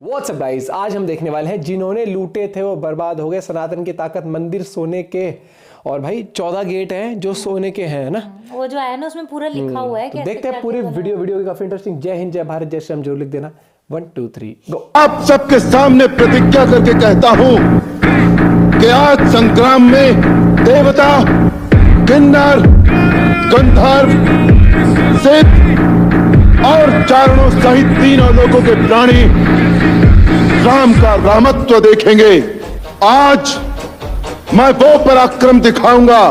WhatsApp guys, आज हम देखने वाले हैं जिन्होंने लूटे थे वो बर्बाद हो गए। सनातन की ताकत, मंदिर सोने के, और भाई 14 गेट हैं जो सोने के हैं ना। वो जो आया ना उसमें पूरा लिखा हुआ है। तो देखते हैं पूरी वीडियो की काफी इंटरेस्टिंग। जय हिंद, जय भारत, जय श्री राम जरूर लिख देना। 1 2 3 गो। आप सबके सामने प्रतिज्ञा करके कहता हूं कि आज संग्राम में देवता, किन्नर, गंधर्व, सिद्ध और चारणों सहित तीनों लोगों के प्राणी राम का रामत्व देखेंगे। आज मैं वो पराक्रम दिखाऊंगा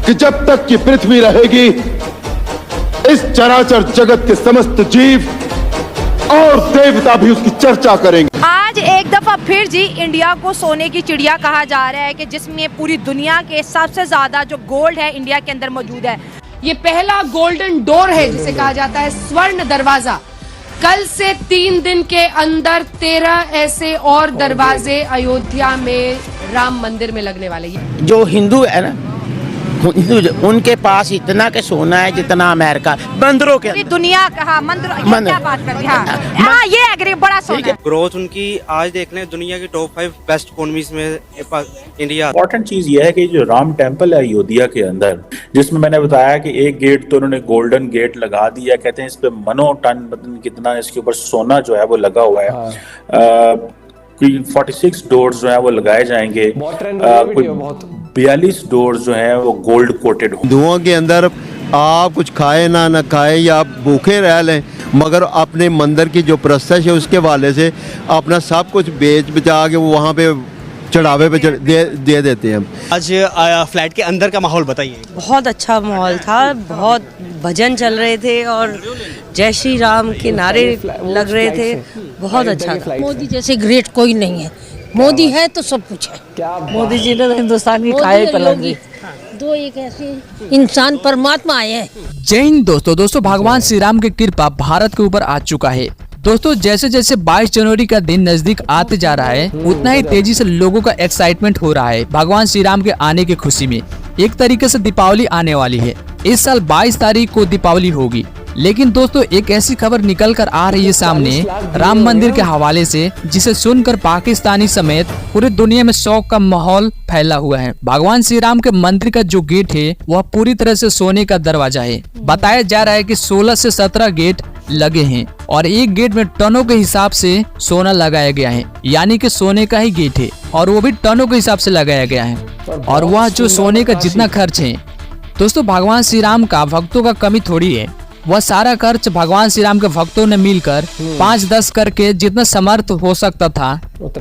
कि जब तक ये पृथ्वी रहेगी, इस चराचर जगत के समस्त जीव और देवता भी उसकी चर्चा करेंगे। आज एक दफा फिर जी इंडिया को सोने की चिड़िया कहा जा रहा है कि जिसमें पूरी दुनिया के सबसे ज्यादा जो गोल्ड है इंडिया के अंदर मौजूद है। ये पहला गोल्डन डोर है जिसे कहा जाता है स्वर्ण दरवाजा। कल से 3 दिन के अंदर 13 ऐसे और दरवाजे अयोध्या में राम मंदिर में लगने वाले हैं। जो हिंदू है ना, हिंदू उनके पास इतना के सोना है जितना अमेरिका बंदरों के। पूरी दुनिया कहा मंदिर, क्या बात कर दी। हाँ ये एग्री, बड़ा सोना है। ग्रोथ उनकी आज देख लें दुनिया की टॉप 5 बेस्ट इकोनॉमीज में इंडिया। इंपॉर्टेंट चीज ये है कि जो राम टेम्पल है अयोध्या के अंदर, जिसमें मैंने बताया कि एक गेट तो उन्होंने गोल्डन गेट लगा दिया। कहते हैं इस पे मनो टन कितना इसके ऊपर सोना जो है वो लगा हुआ है। 46 डोर्स जो है वो लगाए जाएंगे। कोई 42 डोर्स जो है वो गोल्ड कोटेड हो। हिंदुओं के अंदर आप कुछ खाए ना खाए या आप भूखे रह लें, मगर अपने मंदिर की जो प्रस्ताव है उसके वाले से अपना सब कुछ बेच बचा के वो वहाँ पे चढ़ावे पे दे देते हैं। आज फ्लैट के अंदर का माहौल बताइए। बहुत अच्छा माहौल था, बहुत भजन चल रहे थे और जय श्री राम के नारे लग रहे थे। बहुत अच्छा था। मोदी जैसे ग्रेट कोई नहीं है। मोदी है तो सब कुछ है। मोदी जी ने हिंदुस्तान की खाए पलंगी। दो एक ऐसे इंसान परमात्मा आए हैं। जय हिंद दोस्तों, भगवान श्री राम की कृपा भारत के ऊपर आ चुका है। दोस्तों जैसे जैसे 22 जनवरी का दिन नजदीक आते जा रहा है, उतना ही तेजी से लोगों का एक्साइटमेंट हो रहा है भगवान श्री राम के आने की खुशी में। एक तरीके से दीपावली आने वाली है। इस साल 22 तारीख को दीपावली होगी। लेकिन दोस्तों एक ऐसी खबर निकल कर आ रही है सामने राम मंदिर के हवाले से, जिसे सुनकर पाकिस्तानी समेत पूरी दुनिया में शौक का माहौल फैला हुआ है। भगवान श्री राम के मंदिर का जो गेट है वह पूरी तरह से सोने का दरवाजा है। बताया जा रहा है कि 16 से 17 गेट लगे हैं और एक गेट में टनों के हिसाब से सोना लगाया गया है, यानी कि सोने का ही गेट है और वो भी टनों के हिसाब से लगाया गया है। और वह जो सोने का जितना खर्च है दोस्तों, भगवान श्री राम का भक्तों का कमी थोड़ी है। वह सारा खर्च भगवान श्री राम के भक्तों ने मिलकर 5-10 करके जितना समर्थ हो सकता था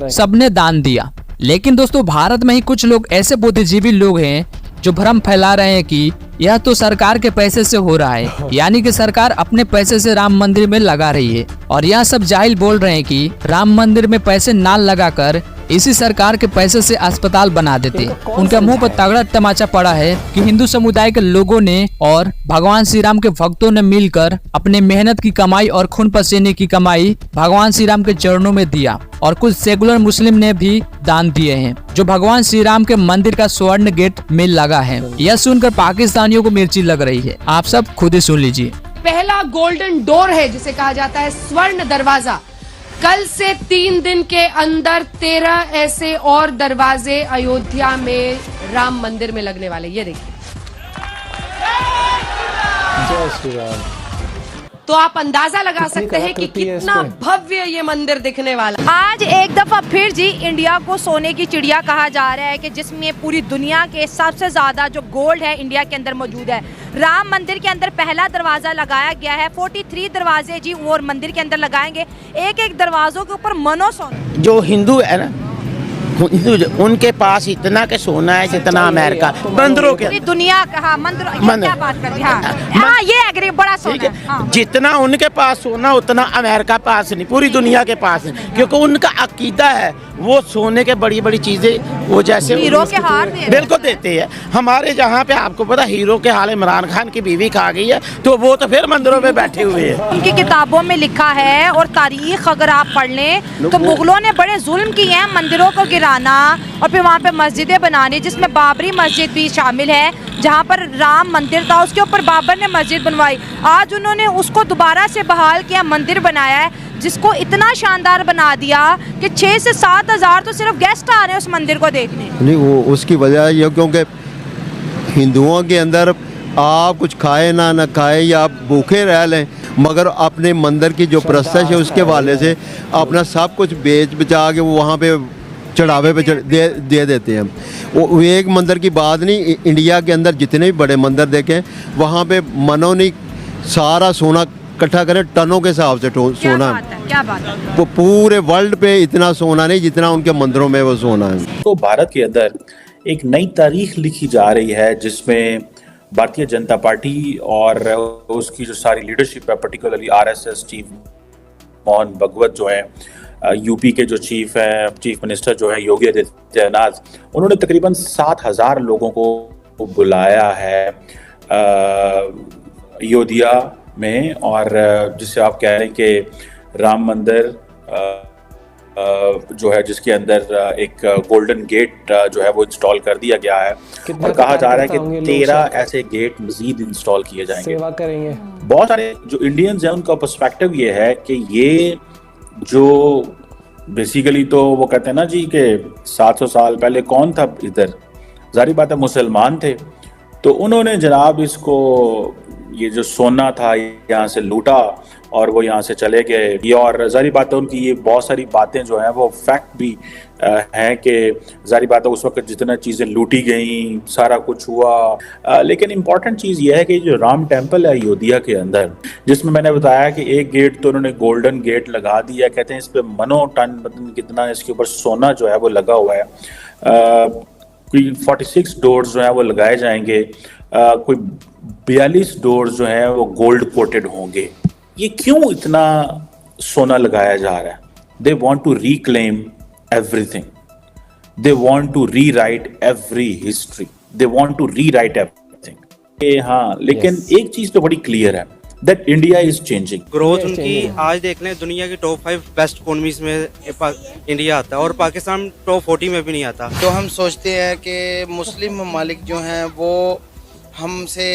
सबने दान दिया। लेकिन दोस्तों भारत में ही कुछ लोग ऐसे बुद्धिजीवी लोग हैं जो भ्रम फैला रहे हैं कि यह तो सरकार के पैसे से हो रहा है, यानी कि सरकार अपने पैसे से राम मंदिर में लगा रही है। और यह सब जाहिल बोल रहे हैं कि राम मंदिर में पैसे ना लगाकर इसी सरकार के पैसे से अस्पताल बना देते। उनका मुंह पर तगड़ा तमाचा पड़ा है कि हिंदू समुदाय के लोगों ने और भगवान श्री राम के भक्तों ने मिलकर अपने मेहनत की कमाई और खून पसीने की कमाई भगवान श्री राम के चरणों में दिया। और कुछ सेकुलर मुस्लिम ने भी दान दिए हैं जो भगवान श्री राम के मंदिर का स्वर्ण गेट में लगा है। यह सुनकर पाकिस्तानियों को मिर्ची लग रही है। आप सब खुद ही सुन लीजिए। पहला गोल्डन डोर है जिसे कहा जाता है स्वर्ण दरवाजा। कल से 3 दिन के अंदर 13 ऐसे और दरवाजे अयोध्या में राम मंदिर में लगने वाले। ये देखिए, जय श्री राम। तो आप अंदाजा लगा सकते हैं कि कितना भव्य ये मंदिर दिखने वाला। आज एक दफा फिर जी इंडिया को सोने की चिड़िया कहा जा रहा है कि जिसमें पूरी दुनिया के सबसे ज्यादा जो गोल्ड है इंडिया के अंदर मौजूद है। राम मंदिर के अंदर पहला दरवाजा लगाया गया है। 43 दरवाजे जी वो मंदिर के अंदर लगाएंगे। एक एक दरवाजों के ऊपर मनो सोना। जो हिंदू है ना, हिंदू उनके पास इतना के सोना है जितना अमेरिका बंदरों के। पूरी दुनिया कहा मंदिर, क्या बात कर दी। हाँ ये एग्री, बड़ा सोना है। हाँ। जितना उनके पास सोना उतना अमेरिका पास नहीं, पूरी दुनिया के पास है। क्योंकि उनका अकीदा है वो सोने के बड़ी बड़ी चीजें वो जैसे हीरो के हार बिल्कुल देते हैं। हमारे जहाँ पे आपको पता हीरो के हाल इमरान खान की बीवी खा गई है, तो वो तो फिर मंदिरों में बैठे हुए हैं। उनकी किताबों में लिखा है और तारीख अगर आप पढ़ लें तो मुगलों ने बड़े जुल्म किए हैं मंदिरों को गिराना और फिर वहाँ पे मस्जिदें बनानी, जिसमें बाबरी मस्जिद भी शामिल है। जहाँ पर राम मंदिर था उसके ऊपर बाबर ने मस्जिद बनवाई। आज उन्होंने उसको दोबारा से बहाल किया, मंदिर बनाया है। जिसको इतना शानदार बना दिया कि 6 से 7 हज़ार तो सिर्फ गेस्ट आ रहे हैं उस मंदिर को देखने। नहीं, वो उसकी वजह ये क्योंकि हिंदुओं के अंदर आप कुछ खाए ना खाए या आप भूखे रह लें, मगर अपने मंदिर की जो प्रतिष्ठा है उसके वाले से अपना सब कुछ बेच बचा के वो वहाँ पे चढ़ावे पे दे देते हैं। वो एक मंदिर की बात नहीं, इंडिया के अंदर जितने भी बड़े मंदिर देखें वहाँ पे मनो नहीं सारा सोना इकट्ठा करें टनों के हिसाब से सोना क्या बात है? वो पूरे वर्ल्ड पे इतना सोना नहीं जितना उनके मंदिरों में वो सोना है। तो भारत के अंदर एक नई तारीख लिखी जा रही है जिसमें भारतीय जनता पार्टी और उसकी जो सारी लीडरशिप है, particularly RSS chief Mohan Bhagwat जो है, यूपी के जो चीफ मिनिस्टर जो है योगी आदित्यनाथ, उन्होंने तकरीबन 7,000 लोगों को बुलाया है अयोध्या में, और जिसे आप कह रहे हैं कि राम मंदिर जो है जिसके अंदर एक गोल्डन गेट जो है वो इंस्टॉल कर दिया गया है, और कहा जा रहा है कि 13 ऐसे गेट मजीद इंस्टॉल किए जाएंगे। सेवा करेंगे। बहुत सारे जो इंडियंस हैं उनका पर्सपेक्टिव ये है कि ये जो बेसिकली तो वो कहते हैं ना जी कि 700 साल पहले कौन था इधर, जाहिर बात है मुसलमान थे, तो उन्होंने जनाब इसको ये जो सोना था यहाँ से लूटा और वो यहाँ से चले गए। ये और जाहिर बात है उनकी ये बहुत सारी बातें जो हैं वो फैक्ट भी हैं कि जाहिर बात है उस वक्त जितना चीज़ें लूटी गई सारा कुछ हुआ, लेकिन इम्पॉर्टेंट चीज़ ये है कि जो राम टेम्पल है अयोध्या के अंदर, जिसमें मैंने बताया कि एक गेट तो उन्होंने गोल्डन गेट लगा दिया, कहते हैं इस पर मनो टन कितना इसके ऊपर सोना जो है वो लगा हुआ है, कोई 46 डोर्स जो है वो लगाए जाएंगे, कोई 42 डोर्स जो हैं वो गोल्ड कोटेड होंगे। ये क्यों इतना सोना लगाया जा रहा है? They want to reclaim everything, they want to rewrite every history, they want to rewrite everything. हाँ, लेकिन एक चीज तो बड़ी क्लियर है that India is changing. Growth उनकी आज देख लें दुनिया की टॉप 5 बेस्ट इकोनॉमीज में इंडिया आता है और पाकिस्तान टॉप 40 में भी नहीं आता। तो हम सोचते हैं कि मुस्लिम ममालिक जो हैं वो हमसे,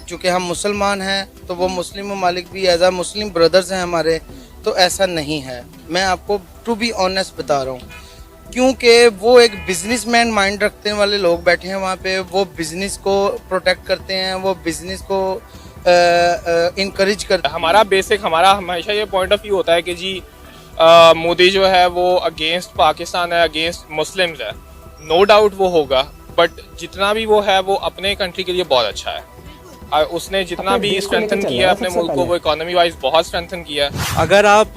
चूँकि हम मुसलमान हैं तो वो मुस्लिम ममालिक भी एज आ मुस्लिम ब्रदर्स हैं हमारे, तो ऐसा नहीं है। मैं आपको टू बी ऑनेस्ट बता रहा हूँ, क्योंकि वो एक बिजनेसमैन माइंड रखने वाले लोग बैठे हैं वहाँ पे, वो बिजनेस को प्रोटेक्ट करते हैं, वो बिजनेस को इनकरेज करते हैं। हमारा बेसिक हमारा हमेशा ये पॉइंट ऑफ व्यू होता है कि जी मोदी जो है वो अगेंस्ट पाकिस्तान है, अगेंस्ट मुस्लिम्स है, नो डाउट वो होगा, बट जितना भी वो है वो अपने कंट्री के लिए बहुत अच्छा है। उसने जितना भी स्ट्रेंथन किया अपने मुल्क को, वो इकोनॉमी वाइज बहुत स्ट्रेंथन किया। अगर आप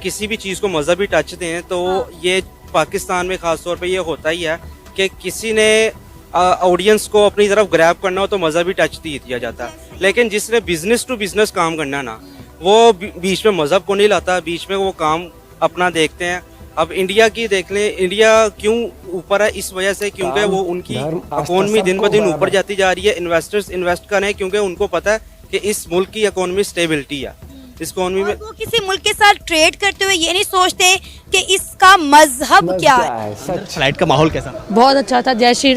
किसी भी चीज़ को मजहबी टच दें तो ये पाकिस्तान में खास तौर पे ये होता ही है कि किसी ने ऑडियंस को अपनी तरफ ग्रैब करना हो तो मजहबी टच दिया जाता है, लेकिन जिसने बिजनेस टू बिजनेस काम करना ना, वो बीच में मजहब को नहीं लाता, बीच में वो काम अपना देखते हैं। अब इंडिया की देख लें, इंडिया क्यों ऊपर है इस वजह से क्योंकि वो उनकी इकोनॉमी दिन ब दिन ऊपर जाती जा रही है, इन्वेस्टर्स इन्वेस्ट कर रहे हैं क्योंकि उनको पता है कि इस मुल्क की इकोनॉमी स्टेबिलिटी है। इस इकोनॉमी में वो किसी मुल्क के साथ ट्रेड करते हुए ये नहीं सोचते कि इसका मजहब क्या है। फ्लाइट का माहौल कैसा? बहुत अच्छा था। जय श्री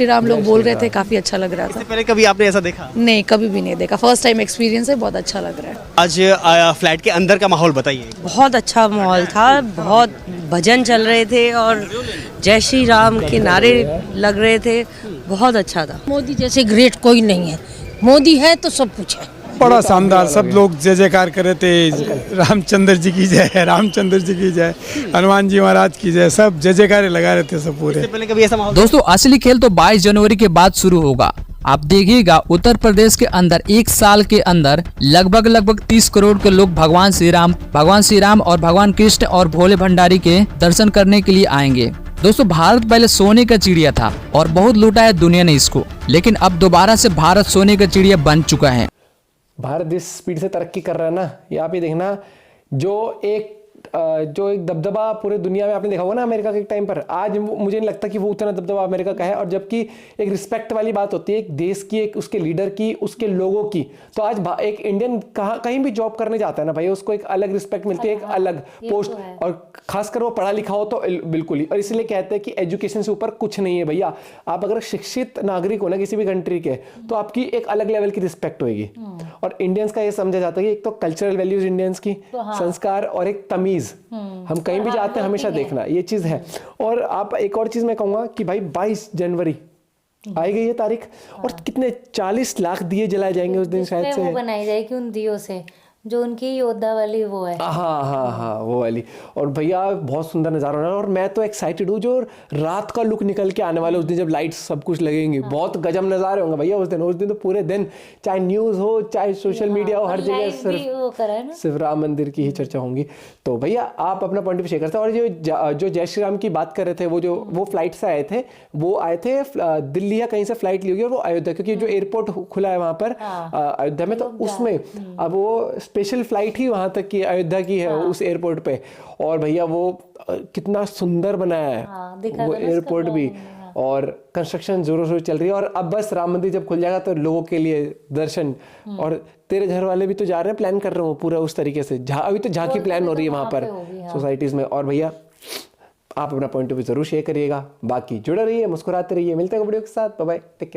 राम लोग बोल रहे थे, काफी अच्छा लग रहा था। इससे पहले कभी आपने ऐसा देखा? नहीं, कभी भी नहीं देखा, फर्स्ट टाइम एक्सपीरियंस है, बहुत अच्छा लग रहा है। आज फ्लाइट के अंदर का माहौल बताइए। बहुत अच्छा माहौल था, बहुत भजन चल रहे थे और जय श्री राम के नारे लग रहे थे, बहुत अच्छा था। मोदी जैसे ग्रेट कोई नहीं है, मोदी है तो सब कुछ है। बड़ा शानदार, सब लोग जय जयकार कर रहे थे, रामचंद्र जी की जय, रामचंद्र जी की जय, हनुमान जी महाराज की जय, सब जय जयकार लगा रहे थे सब पूरे। पहले कभी ऐसा माहौल? दोस्तों असली खेल तो 22 जनवरी के बाद शुरू होगा। आप देखिएगा उत्तर प्रदेश के अंदर एक साल के अंदर लगभग 30 करोड़ के लोग भगवान श्री राम और भगवान कृष्ण और भोले भंडारी के दर्शन करने के लिए आएंगे। दोस्तों भारत पहले सोने का चिड़िया था और बहुत लूटा है दुनिया ने इसको, लेकिन अब दोबारा से भारत सोने का चिड़िया बन चुका है। भारत जिस स्पीड से तरक्की कर रहा है ना, यहाँ पे देखना, जो एक जो एक दबदबा पूरे दुनिया में आपने देखा होगा ना अमेरिका के टाइम पर, आज मुझे नहीं लगता कि वो उतना दबदबा अमेरिका का है। और जबकि एक रिस्पेक्ट वाली बात होती है एक देश की, एक उसके लीडर की, उसके लोगों की, तो आज एक इंडियन कहीं भी जॉब करने जाता है ना भाई, उसको एक अलग रिस्पेक्ट मिलती है, एक अलग पोस्ट, और खासकर वो पढ़ा लिखा हो तो बिल्कुल ही। और इसलिए कहते हैं कि एजुकेशन से ऊपर कुछ नहीं है भैया। आप अगर शिक्षित नागरिक हो ना किसी भी कंट्री के, तो आपकी एक अलग लेवल की रिस्पेक्ट होगी। और इंडियंस का ये समझा जाता है कि एक तो कल्चरल वैल्यूज इंडियंस की, संस्कार और एक तमीज, हम कहीं भी जाते हैं हमेशा देखना, ये चीज है। और आप एक और चीज मैं कहूंगा कि भाई 22 जनवरी आई गई है तारीख, और कितने 40 लाख दिए जलाए जाएंगे उस दिन शायद से, वो बनाई जाएगी उन दियों से जो उनकी योद्धा वाली वो है। हाँ वो वाली। और भैया बहुत सुंदर नज़ारा होना है, और मैं तो एक्साइटेड हूँ जो रात का लुक निकल के आने वाला उस दिन जब लाइट्स सब कुछ लगेंगी। बहुत गजब नज़ारे होंगे भैया उस दिन तो पूरे दिन, चाहे न्यूज़ हो चाहे सोशल मीडिया हो, हर जगह सिर्फ राम मंदिर की ही चर्चा होंगी। तो भैया आप अपना पॉइंट ऑफ शेयर करते हैं। और जो जय श्री राम की बात कर रहे थे, वो फ्लाइट से आए थे, वो आए थे दिल्ली या कहीं से फ्लाइट ली होगी, और वो अयोध्या, क्योंकि जो एयरपोर्ट खुला है वहाँ पर अयोध्या में, तो उसमें अब वो स्पेशल फ्लाइट ही वहां तक की अयोध्या की है उस एयरपोर्ट पे। और भैया वो कितना सुंदर बनाया है वो एयरपोर्ट भी, और कंस्ट्रक्शन जोरों शोर चल रही है। और अब बस राम मंदिर जब खुल जाएगा तो लोगों के लिए दर्शन, और तेरे घर वाले भी तो जा रहे हैं, प्लान कर रहे हो पूरा उस तरीके से, अभी तो झांकी प्लान हो रही है वहां पर सोसाइटीज में। और भैया आप अपना पॉइंट ऑफ व्यू जरूर शेयर करिएगा, बाकी जुड़े रहिए, मुस्कुराते रहिए, मिलते हैं वीडियो के साथ, बाय बाय, टेक केयर।